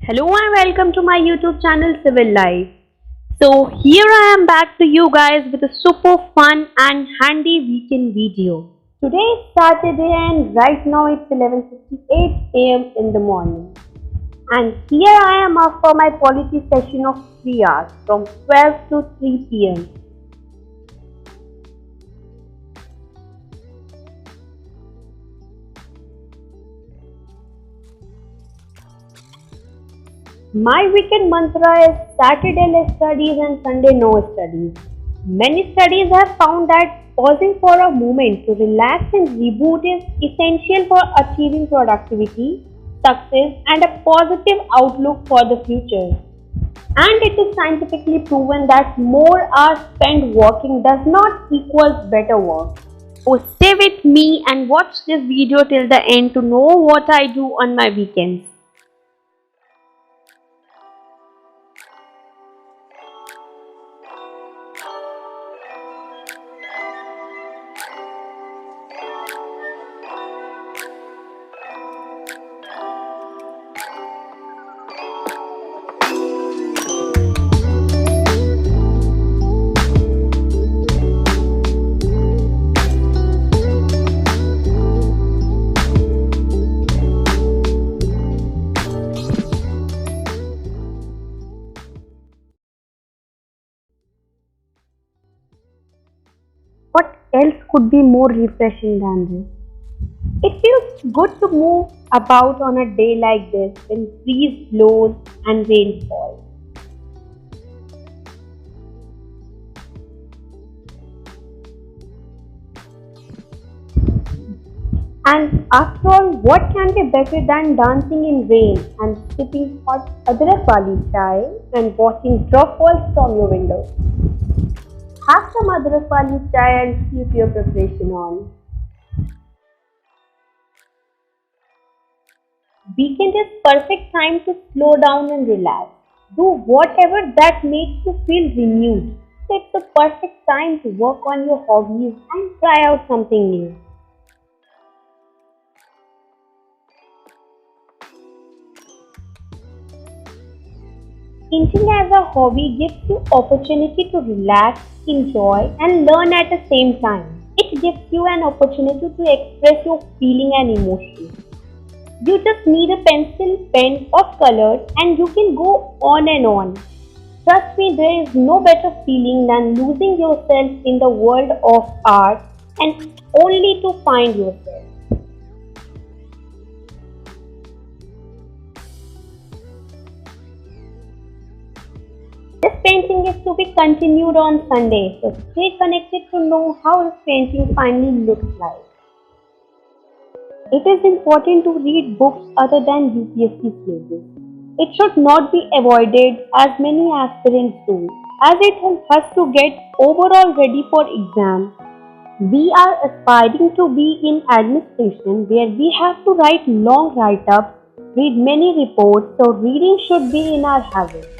Hello and welcome to my YouTube channel Civil Life. So here I am back to you guys with a super fun and handy weekend video. Today is Saturday and right now it's 11:58 am in the morning. And here I am after my polity session of 3 hours from 12 to 3 pm. My weekend mantra is Saturday less studies and Sunday no studies. Many studies have found that pausing for a moment to relax and reboot is essential for achieving productivity, success, and a positive outlook for the future. And it is scientifically proven that more hours spent working does not equal better work. So stay with me and watch this video till the end to know what I do on my weekends. What else could be more refreshing than this? It feels good to move about on a day like this when breeze blows and rain falls. And after all, what can be better than dancing in rain and sipping hot adrak wali chai and watching drop falls from your window? Have some adrak wali chai and keep your preparation on. Weekend is perfect time to slow down and relax. Do whatever that makes you feel renewed. It's the perfect time to work on your hobbies and try out something new. Painting as a hobby gives you opportunity to relax, enjoy and learn at the same time. It gives you an opportunity to express your feeling and emotions. You just need a pencil, pen or color and you can go on and on. Trust me, there is no better feeling than losing yourself in the world of art and only to find yourself. This painting is to be continued on Sunday, so stay connected to know how this painting finally looks like. It is important to read books other than UPSC syllabus. It should not be avoided as many aspirants do, as it helps us to get overall ready for exams. We are aspiring to be in administration where we have to write long write-ups, read many reports, so reading should be in our habit.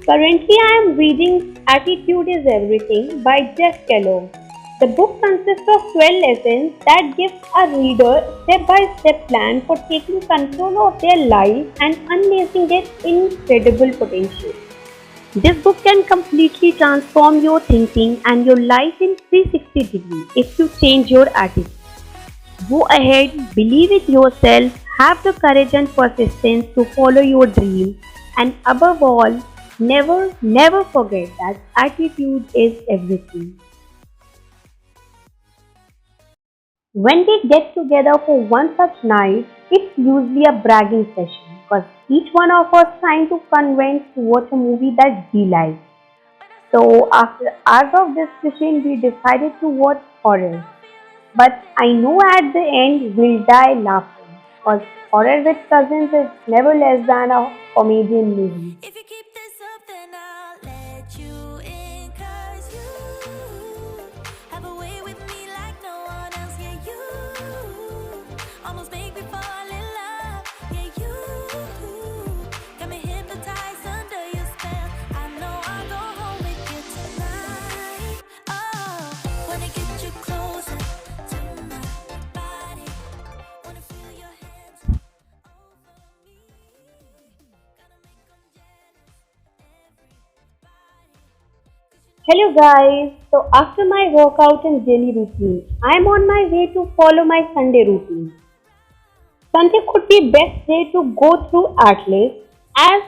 Currently, I am reading Attitude is Everything by Jeff Kellogg. The book consists of 12 lessons that gives a reader a step-by-step plan for taking control of their life and unleashing their incredible potential. This book can completely transform your thinking and your life in 360 degrees if you change your attitude. Go ahead, believe in yourself, have the courage and persistence to follow your dream, and above all, never forget that attitude is everything. When we get together for one such night, it's usually a bragging session because each one of us trying to convince to watch a movie that we like. So after hours of discussion, we decided to watch horror. But I know at the end we'll die laughing because horror with cousins is never less than a comedian movie. If you keep this up, then I'll let you in. 'Cause you have a way with me like no one else. Yeah, you almost make me fall in love. Yeah, you got me hypnotized under your spell. I know I'll go home with you tonight. Oh, wanna get you closer to my body. Wanna feel your hands over me. Hello guys, so after my workout and daily routine, I am on my way to follow my Sunday routine. Sunday could be best day to go through at least as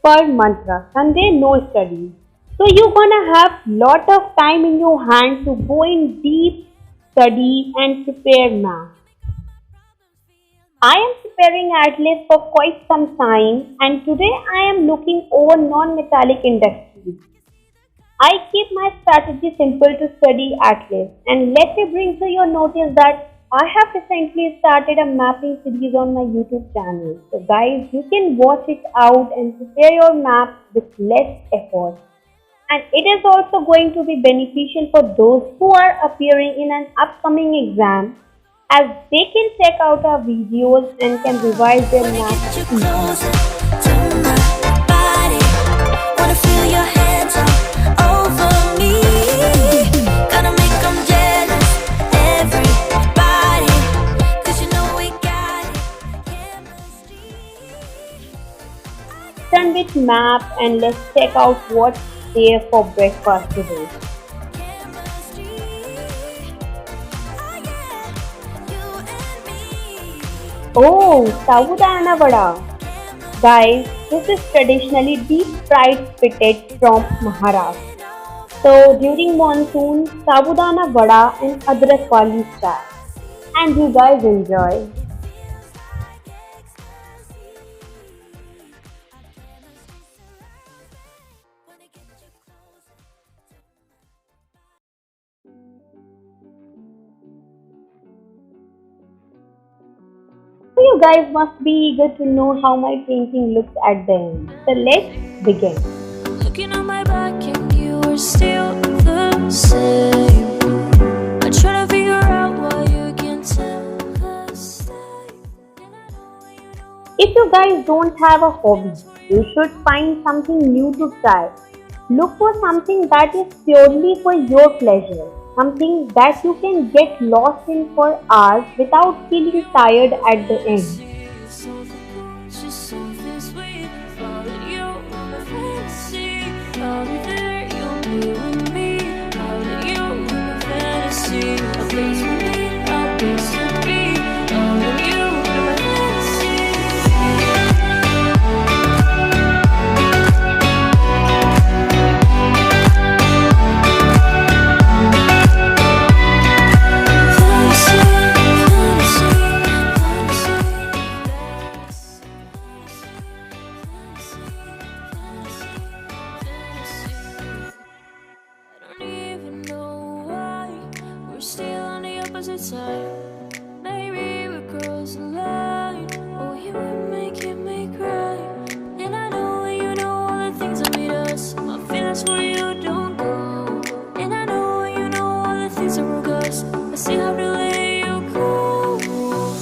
per mantra. Sunday no study. So you're gonna have lot of time in your hand to go in deep study and prepare math. I am preparing at least for quite some time and today I am looking over non-metallic industries. I keep my strategy simple to study at least and let me bring to your notice that I have recently started a mapping series on my YouTube channel. So guys, you can watch it out and prepare your map with less effort. And it is also going to be beneficial for those who are appearing in an upcoming exam as they can check out our videos and can revise their Wanna math get you easily. closer to my body. Wanna feel your hands all over me. Gonna make them jealous, everybody. 'Cause you know we got it. Chemistry. Done with map and let's check out what's there for breakfast today. Chemistry. Oh yeah, you and me. Oh, Sabudana Vada. Guys, this is traditionally deep fried spitted from Maharashtra. So during monsoon, Sabudana Vada and Adrak Wali style. And you guys enjoy. Wanna get you closer. So you guys must be eager to know how my painting looks at the end. So let's begin. Looking at my back and you are still the same. I try to figure out why you can't tell us that. And I know you know. If you guys don't have a hobby, you should find something new to try. Look for something that is purely for your pleasure, something that you can get lost in for hours without feeling tired at the end. Something cool, just something sweet. Follow you on my fantasy. I'll be there, you'll be with me. Follow you in my fantasy. A place we meet, a place to be. Follow you in my fantasy. Side. Maybe we're cross the line. Oh, you were making me cry. And I know you know all the things that made us. My feelings for you don't go. And I know you know all the things that broke us. I still have to let you go.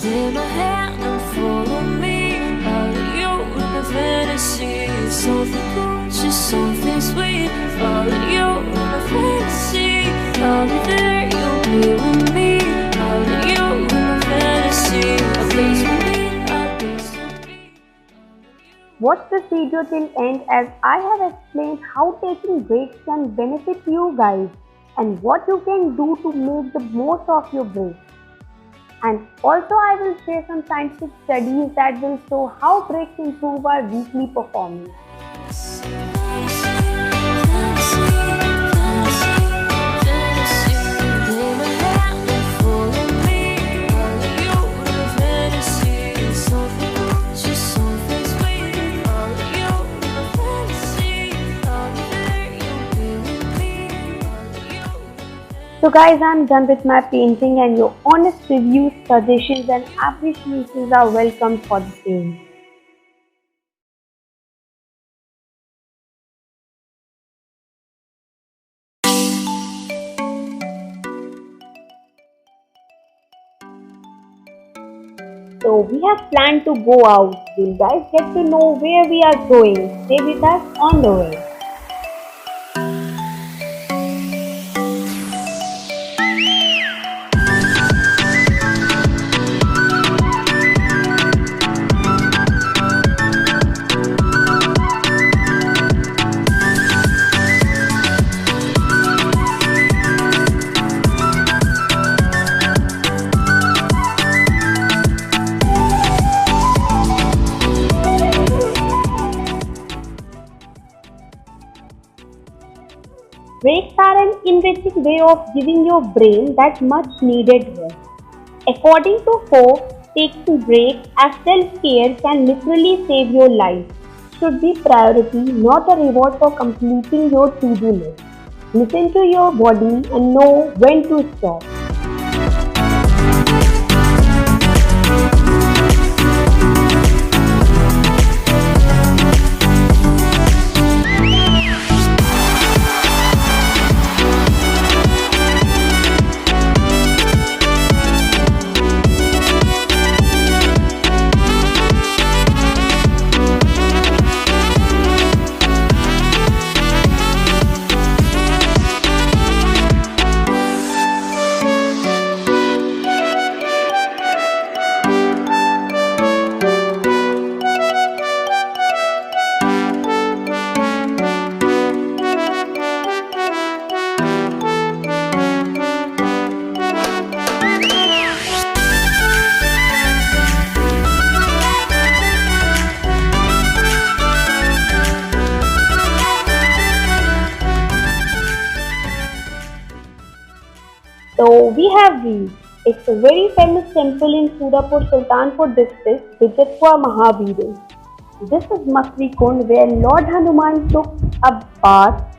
Take my hand and follow me. Out of you in the fantasy. Something cool, just something sweet. Follow you in my fantasy. I'll be there, you'll be with me. Watch this video till end as I have explained how taking breaks can benefit you guys and what you can do to make the most of your breaks. And also I will share some scientific studies that will show how breaks improve our weekly performance. So guys, I'm done with my painting and your honest reviews, suggestions and appreciations are welcome for the same. So we have planned to go out. You guys get to know where we are going. Stay with us on the way. Breaks are an enriching way of giving your brain that much needed rest. According to Forbes, taking breaks as self-care can literally save your life. Should be priority, not a reward for completing your to-do list. Listen to your body and know when to stop. So we have reached. It's a very famous temple in Surapur Sultanpur district, Vijaypur Mahabhiru. This is Makri Kund where Lord Hanuman took a bath,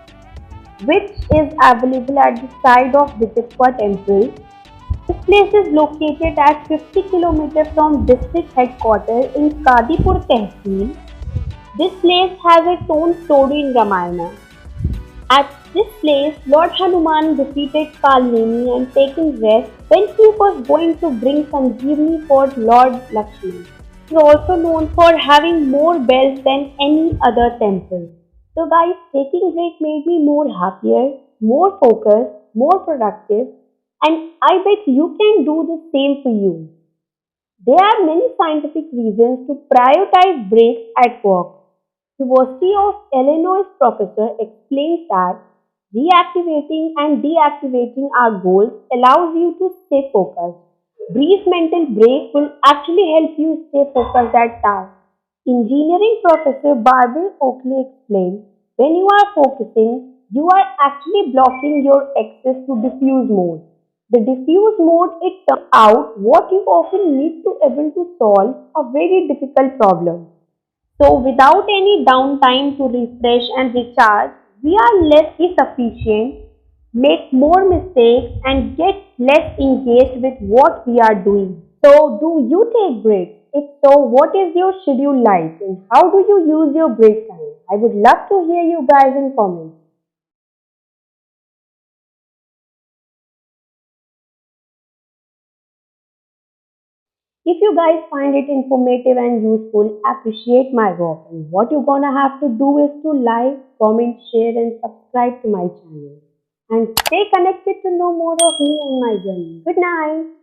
which is available at the side of Vijaypur temple. This place is located at 50 kilometers from district headquarters in Kadipur Tehsil. This place has its own story in Ramayana. At this place, Lord Hanuman defeated Kalnemi and taking rest when he was going to bring Sanjeevani for Lord Lakshmi. It is also known for having more bells than any other temple. So guys, taking break made me more happier, more focused, more productive, and I bet you can do the same for you. There are many scientific reasons to prioritize breaks at work. University of Illinois professor explains that reactivating and deactivating our goals allows you to stay focused. Brief mental break will actually help you stay focused at tasks. Engineering professor Barbara Oakley explained, when you are focusing, you are actually blocking your access to diffuse mode. The diffuse mode it turns out what you often need to able to solve a very difficult problem. So without any downtime to refresh and recharge, we are less efficient, make more mistakes and get less engaged with what we are doing. So do you take breaks? If so, what is your schedule like and how do you use your break time? I would love to hear you guys in comments. If you guys find it informative and useful, appreciate my work. And what you're gonna have to do is to like, comment, share, and subscribe to my channel. And stay connected to know more of me and my journey. Good night.